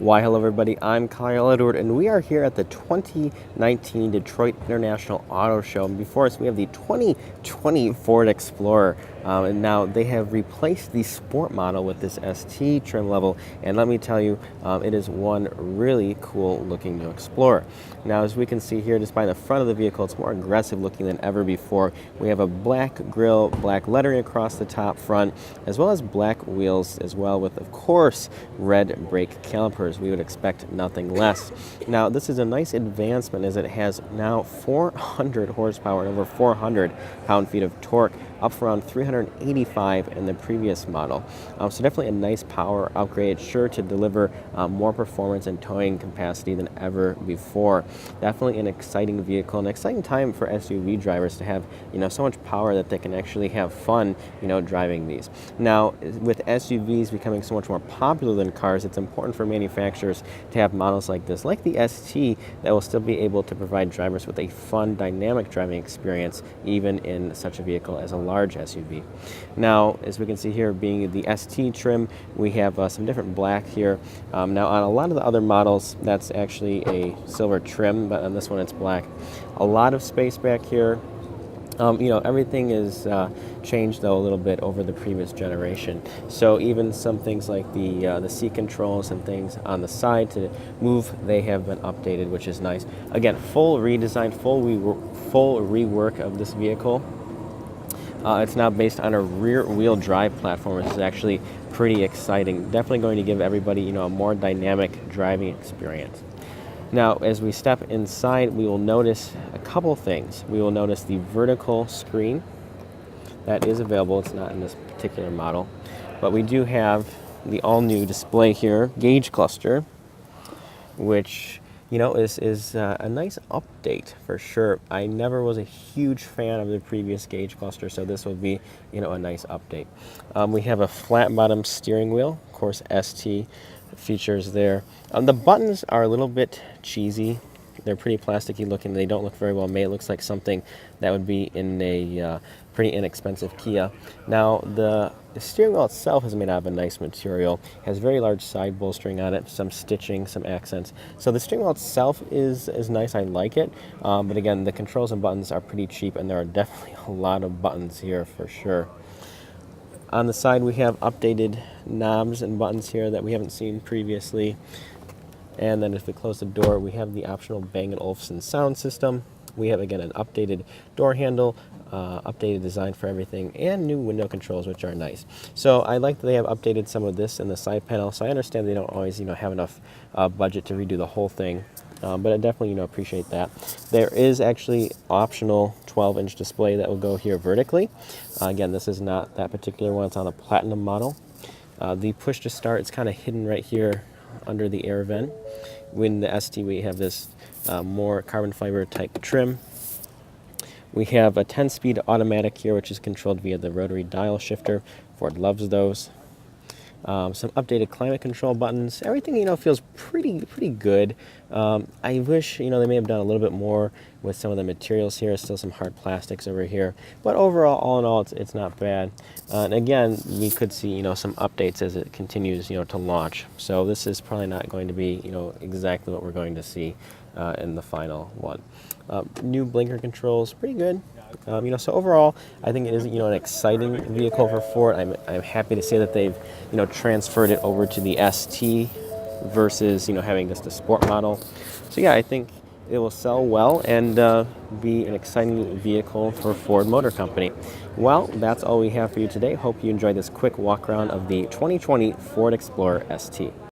Why, hello everybody, I'm Kyle Edward, and we are here at the 2019 Detroit International Auto Show. And before us, we have the 2020 Ford Explorer. And now they have replaced the Sport model with this ST trim level. And let me tell you, it is one really cool looking new Explorer. Now, as we can see here, just by the front of the vehicle, it's more aggressive looking than ever before. We have a black grille, black lettering across the top front, as well as black wheels as well, with, of course, red brake calipers. We would expect nothing less. Now, this is a nice advancement as it has now 400 horsepower and over 400 pound-feet of torque, up from around 385 in the previous model. So definitely a nice power upgrade, sure to deliver more performance and towing capacity than ever before. Definitely an exciting vehicle, an exciting time for SUV drivers to have, so much power that they can actually have fun, driving these. Now, with SUVs becoming so much more popular than cars, it's important for manufacturers to have models like this, like the ST, that will still be able to provide drivers with a fun, dynamic driving experience, even in such a vehicle as a large SUV. Now, as we can see here, being the ST trim, we have some different black here. Now, on a lot of the other models, that's actually a silver trim, but on this one, it's black. A lot of space back here. Everything is changed though a little bit over the previous generation. So even some things like the seat controls and things on the side to move, they have been updated, which is nice. Again, full redesign, full rework of this vehicle. It's now based on a rear-wheel drive platform, which is actually pretty exciting. Definitely going to give everybody, a more dynamic driving experience. Now, as we step inside, we will notice a couple things. We will notice the vertical screen that is available. It's not in this particular model, but we do have the all-new display here, gauge cluster, which is a nice update for sure. I never was a huge fan of the previous gauge cluster, so this will be, a nice update. We have a flat bottom steering wheel, of course, ST features there. The buttons are a little bit cheesy. They're pretty plasticky looking. They don't look very well made. It looks like something that would be in a pretty inexpensive Kia. Now, the steering wheel itself is made out of a nice material. It has very large side bolstering on it, some stitching, some accents. So the steering wheel itself is nice. I like it. But again, the controls and buttons are pretty cheap, and there are definitely a lot of buttons here for sure. On the side, we have updated knobs and buttons here that we haven't seen previously. And then if we close the door, we have the optional Bang & Olufsen sound system. We have, again, an updated door handle, updated design for everything, and new window controls, which are nice. So I like that they have updated some of this in the side panel. So I understand they don't always, have enough budget to redo the whole thing. But I definitely, appreciate that. There is actually optional 12-inch display that will go here vertically. Again, this is not that particular one. It's on a Platinum model. The push to start, it's kind of hidden right here under the air vent. In the ST, we have this more carbon fiber type trim. We have a 10-speed automatic here, which is controlled via the rotary dial shifter. Ford loves those. Some updated climate control buttons. Everything, feels pretty good. I wish, they may have done a little bit more with some of the materials here. Still some hard plastics over here. But overall, all in all, it's not bad. And again, we could see, some updates as it continues, to launch. So this is probably not going to be, exactly what we're going to see in the final one. New blinker controls, pretty good. So overall, I think it is, an exciting vehicle for Ford. I'm happy to say that they've, transferred it over to the ST versus, having just a Sport model. So yeah, I think it will sell well and be an exciting vehicle for Ford Motor Company. Well, that's all we have for you today. Hope you enjoyed this quick walk around of the 2020 Ford Explorer ST.